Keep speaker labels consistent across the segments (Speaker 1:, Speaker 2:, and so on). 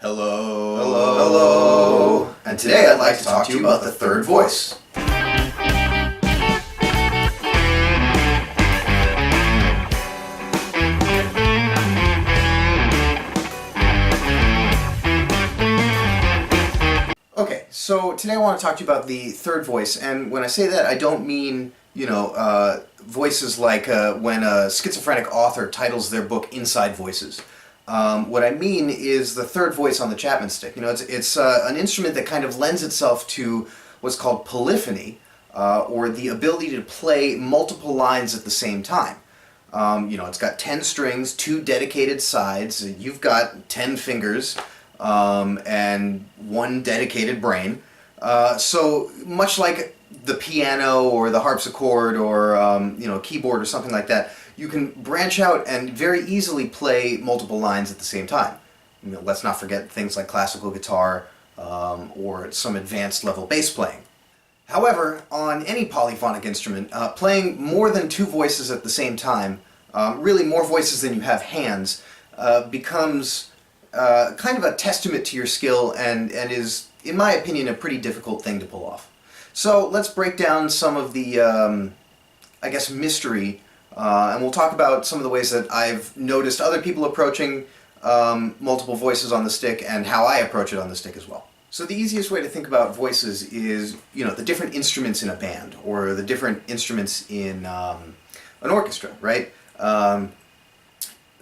Speaker 1: Hello.
Speaker 2: Hello. Hello. And today I'd like to talk to you about the third voice. Okay, so today I want to talk to you about the third voice, and when I say that, I don't mean, voices like when a schizophrenic author titles their book Inside Voices. What I mean is the third voice on the Chapman stick. It's an instrument that kind of lends itself to what's called polyphony, or the ability to play multiple lines at the same time. It's got 10 strings, 2 dedicated sides, you've got 10 fingers, and 1 dedicated brain. So much like the piano or the harpsichord or keyboard or something like that, you can branch out and very easily play multiple lines at the same time. Let's not forget things like classical guitar or some advanced level bass playing. However, on any polyphonic instrument, playing more than 2 voices at the same time, really more voices than you have hands, becomes kind of a testament to your skill and is, in my opinion, a pretty difficult thing to pull off. So let's break down some of the, mystery, and we'll talk about some of the ways that I've noticed other people approaching multiple voices on the stick and how I approach it on the stick as well. So the easiest way to think about voices is, the different instruments in a band or the different instruments in an orchestra, right?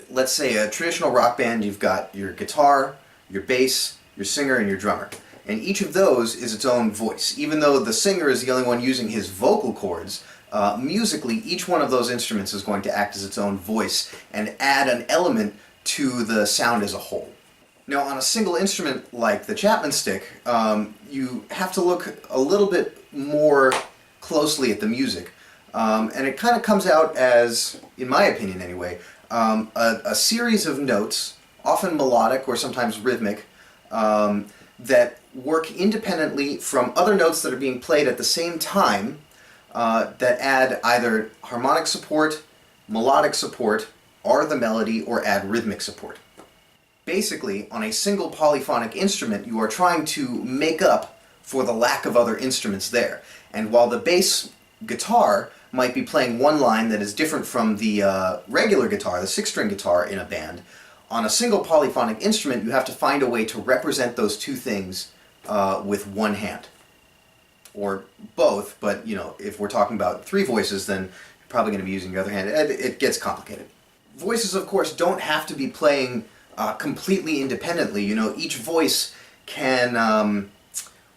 Speaker 2: Let's say a traditional rock band, you've got your guitar, your bass, your singer, and your drummer. And each of those is its own voice. Even though the singer is the only one using his vocal cords, musically each one of those instruments is going to act as its own voice and add an element to the sound as a whole. Now on a single instrument like the Chapman stick, you have to look a little bit more closely at the music. And it kind of comes out as, in my opinion anyway, a series of notes, often melodic or sometimes rhythmic, that work independently from other notes that are being played at the same time, that add either harmonic support, melodic support, or the melody, or add rhythmic support. Basically, on a single polyphonic instrument, you are trying to make up for the lack of other instruments there. And while the bass guitar might be playing one line that is different from the regular guitar, the 6-string guitar in a band, on a single polyphonic instrument you have to find a way to represent those two things with one hand. Or both, but if we're talking about 3 voices, then you're probably going to be using your other hand. It gets complicated. Voices, of course, don't have to be playing completely independently. Each voice can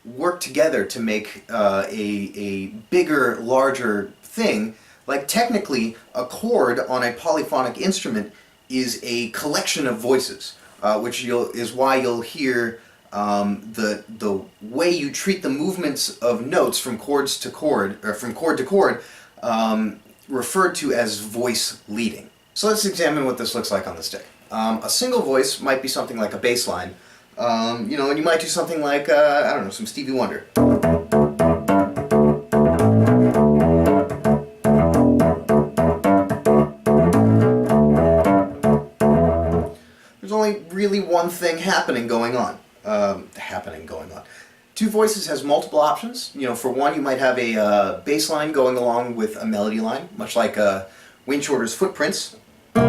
Speaker 2: work together to make a bigger, larger thing. Like technically, a chord on a polyphonic instrument is a collection of voices, which is why you'll hear the way you treat the movements of notes from chords to chord, or from chord to chord, referred to as voice leading. So let's examine what this looks like on the stick. A single voice might be something like a bass line, and you might do something like, some Stevie Wonder. There's only really one thing going on. 2 voices has multiple options. For one you might have a bass line going along with a melody line, much like Wayne Shorter's Footprints. You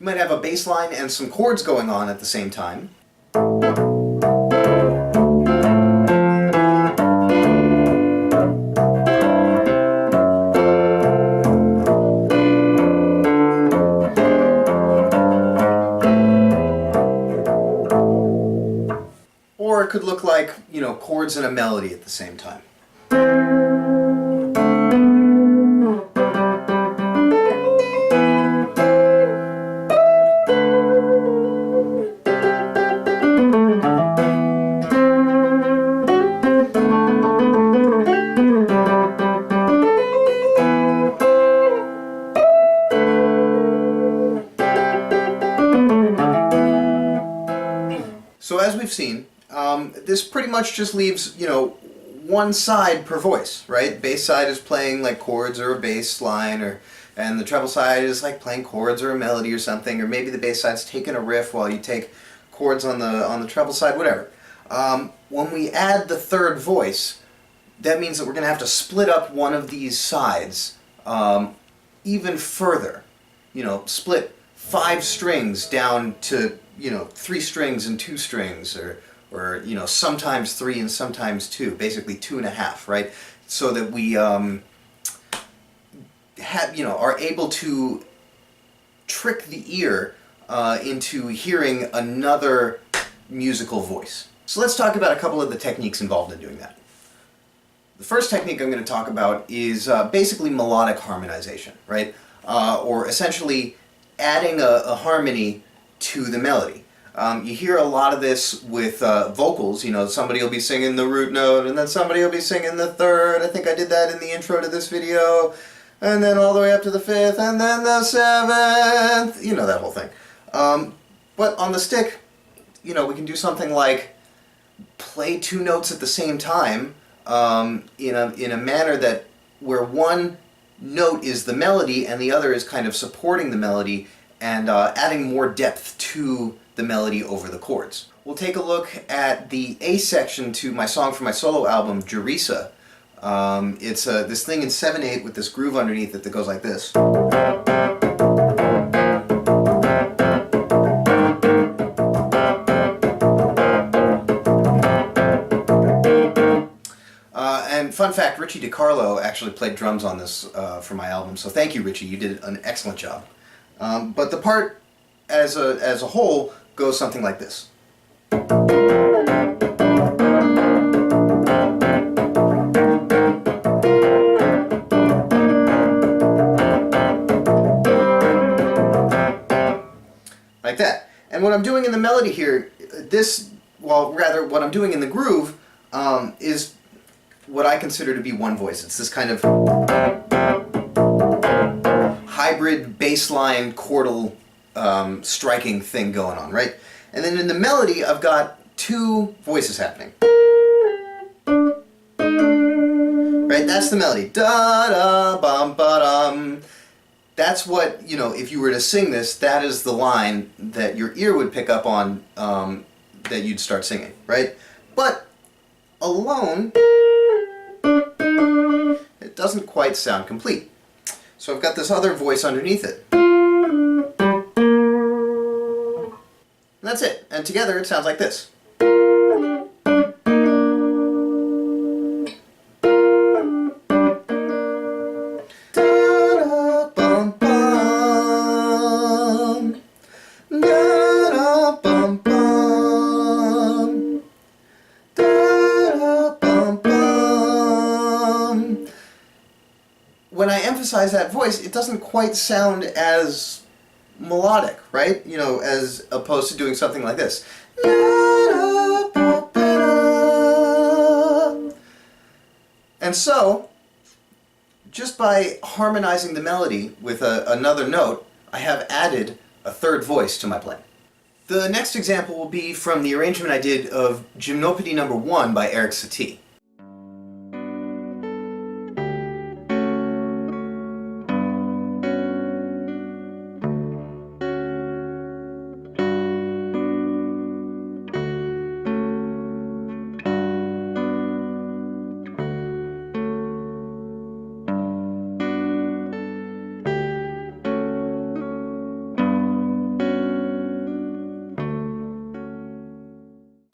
Speaker 2: might have a bass line and some chords going on at the same time. Or it could look like, chords and a melody at the same time. So as we've seen, this pretty much just leaves, one side per voice, right? Bass side is playing like chords or a bass line or and the treble side is like playing chords or a melody or something, or maybe the bass side's taking a riff while you take chords on the treble side, whatever. When we add the third voice, that means that we're going to have to split up one of these sides even further. You know, split 5 strings down to, you know, 3 strings and 2 strings, or you know, sometimes 3 and sometimes 2, basically 2.5, right? So that we have, you know, are able to trick the ear into hearing another musical voice. So let's talk about a couple of the techniques involved in doing that. The first technique I'm going to talk about is basically melodic harmonization, right? Or essentially adding a harmony to the melody. You hear a lot of this with vocals. You know, somebody will be singing the root note, and then somebody will be singing the third. I think I did that in the intro to this video. And then all the way up to the 5th, and then the 7th. You know, that whole thing. But on the stick, you know, we can do something like play 2 notes at the same time in a manner that where one note is the melody and the other is kind of supporting the melody and adding more depth to the melody over the chords. We'll take a look at the A section to my song from my solo album, Jerisa. It's this thing in 7/8 with this groove underneath it that goes like this. And fun fact, Richie DiCarlo actually played drums on this for my album, so thank you, Richie. You did an excellent job. But the part as a whole goes something like this. Like that. And what I'm doing in the melody here, what I'm doing in the groove is what I consider to be one voice. It's this kind of hybrid bassline chordal striking thing going on, right? And then in the melody, I've got 2 voices happening. Right? That's the melody. Da-da-bum-ba-dum. That's what, you know, if you were to sing this, that is the line that your ear would pick up on that you'd start singing, right? But alone, it doesn't quite sound complete. So I've got this other voice underneath it. And that's it. And together it sounds like this. When I emphasize that voice, it doesn't quite sound as melodic, right? You know, as opposed to doing something like this. And so, just by harmonizing the melody with another note, I have added a third voice to my playing. The next example will be from the arrangement I did of Gymnopédie No. 1 by Eric Satie.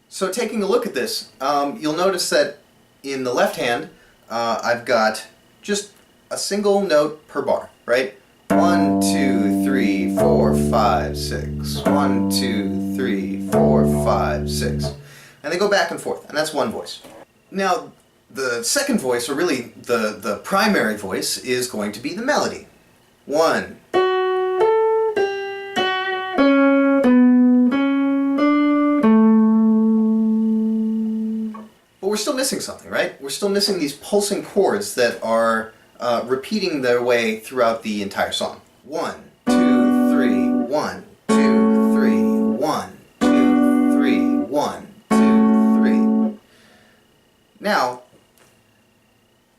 Speaker 2: So taking a look at this, you'll notice that in the left hand, I've got just a single note per bar, right? 1, 2, 3, 4, 5, 6. 1, 2, 3, 4, 5, 6. And they go back and forth, and that's one voice. Now, the second voice, or really the primary voice, is going to be the melody. 1. But we're still missing something, right? We're still missing these pulsing chords that are repeating their way throughout the entire song. 1, 2, 3, 1, 2, 3, 1, 2, 3, 1, 2, 3. Now,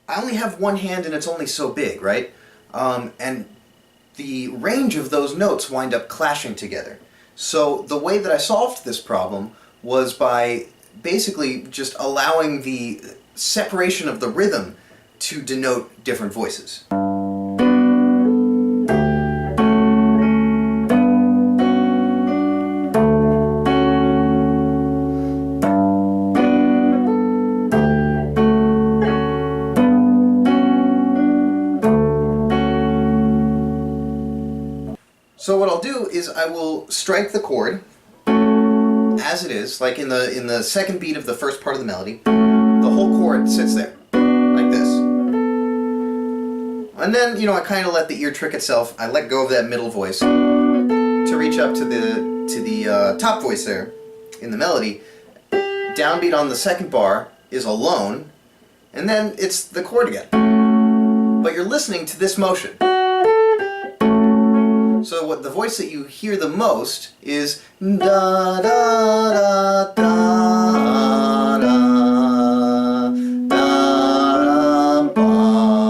Speaker 2: I only have one hand and it's only so big, right? And the range of those notes wind up clashing together. So the way that I solved this problem was by basically just allowing the separation of the rhythm to denote different voices. So what I'll do is I will strike the chord as it is, like in the second beat of the first part of the melody. The whole chord sits there, like this. And then, I kind of let the ear trick itself. I let go of that middle voice to reach up to the top voice there in the melody. Downbeat on the second bar is alone, and then it's the chord again. But you're listening to this motion. So what the voice that you hear the most is da da da da da da bum.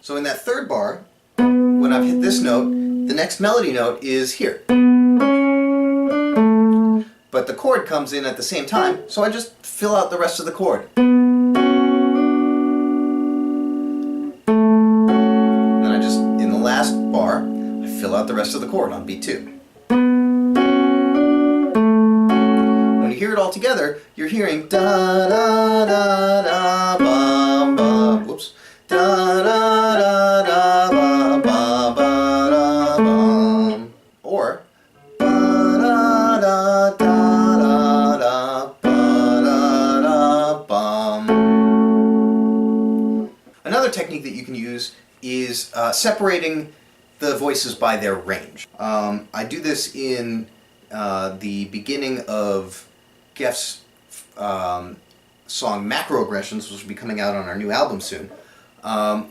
Speaker 2: So in that third bar, when I've hit this note, the next melody note is here. But the chord comes in at the same time, so I just fill out the rest of the chord. Last bar, I fill out the rest of the chord on beat 2. When you hear it all together, you're hearing da da da da bum bum. Whoops. Da da da da ba ba ba da bum. Or ba da da da da da ba da da bum. Another technique that you can use is separating the voices by their range. I do this in the beginning of Gef's song Macroaggressions, which will be coming out on our new album soon,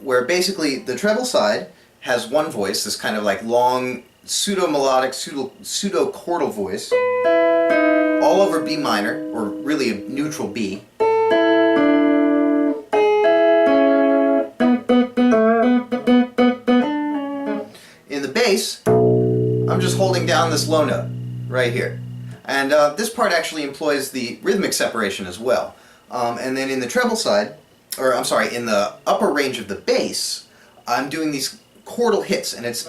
Speaker 2: where basically the treble side has one voice, this kind of like long pseudo-melodic, pseudo-chordal voice, all over B minor, or really a neutral B. In the bass, I'm just holding down this low note right here. And this part actually employs the rhythmic separation as well. And then in the treble side, or I'm sorry, in the upper range of the bass, I'm doing these chordal hits, and it's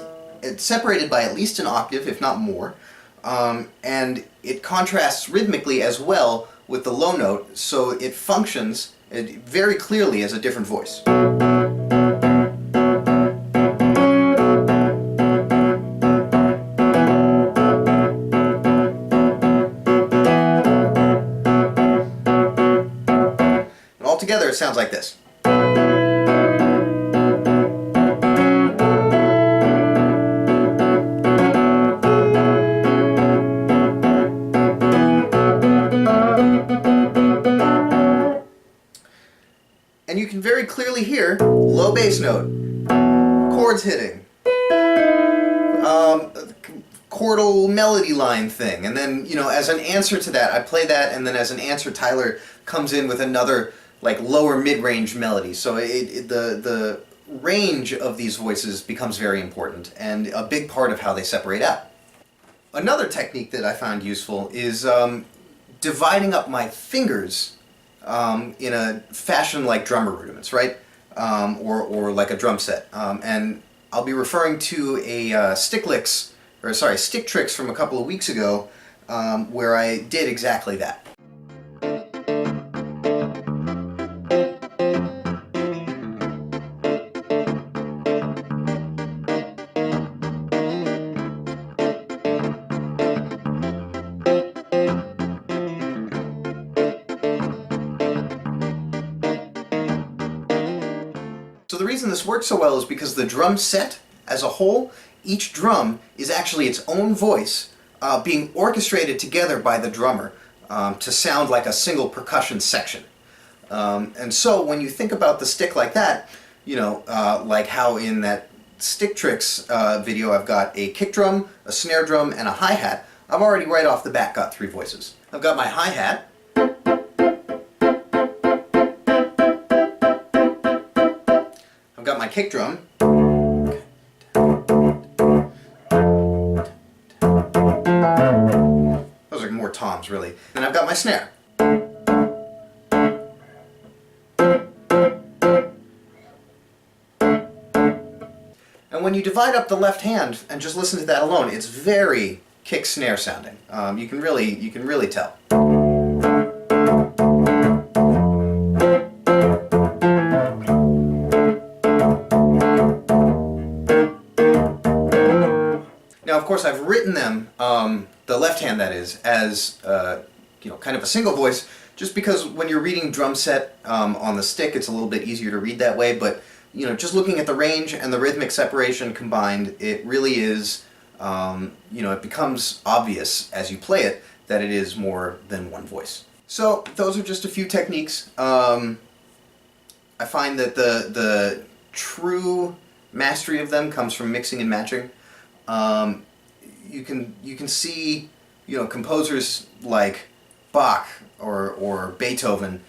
Speaker 2: separated by at least an octave, if not more. And it contrasts rhythmically as well with the low note, so it functions very clearly as a different voice. Altogether, it sounds like this. And you can very clearly hear low bass note, chords hitting, chordal melody line thing, and then, as an answer to that, I play that, and then as an answer, Tyler comes in with another like lower mid-range melody. So the range of these voices becomes very important and a big part of how they separate out. Another technique that I found useful is dividing up my fingers in a fashion like drummer rudiments, right? Or like a drum set. And I'll be referring to a stick tricks from a couple of weeks ago where I did exactly that. So the reason this works so well is because the drum set as a whole, each drum is actually its own voice being orchestrated together by the drummer to sound like a single percussion section. And so when you think about the stick like that, like how in that Stick Tricks video I've got a kick drum, a snare drum, and a hi-hat, I've already right off the bat got 3 voices. I've got my hi-hat. I've got my kick drum. toms really. Then I've got my snare. And when you divide up the left hand and just listen to that alone, it's very kick snare sounding. You can really tell. Now, of course, I've written them, the left hand that is, as kind of a single voice, just because when you're reading drum set on the stick, it's a little bit easier to read that way. But just looking at the range and the rhythmic separation combined, it really is, it becomes obvious as you play it that it is more than one voice. So those are just a few techniques. I find that the true mastery of them comes from mixing and matching. You can see composers like Bach or Beethoven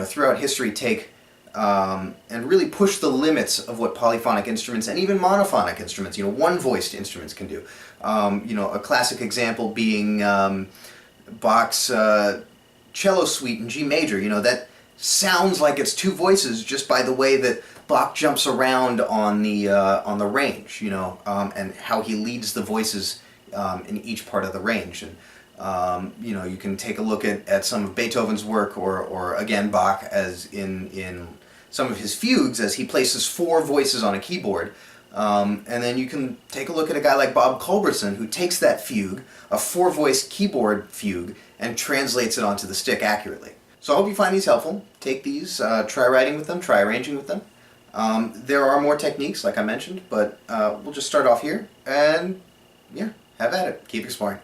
Speaker 2: throughout history take and really push the limits of what polyphonic instruments and even monophonic instruments, one-voiced instruments can do. A classic example being Bach's cello suite in G major. That sounds like it's two voices just by the way that Bach jumps around on the range, and how he leads the voices in each part of the range. And you can take a look at some of Beethoven's work, or again Bach, as in some of his fugues, as he places four voices on a keyboard. And then you can take a look at a guy like Bob Culbertson, who takes that fugue, a four-voice keyboard fugue, and translates it onto the stick accurately. So I hope you find these helpful. Take these, try writing with them, try arranging with them. There are more techniques, like I mentioned, but we'll just start off here, and yeah, have at it. Keep exploring.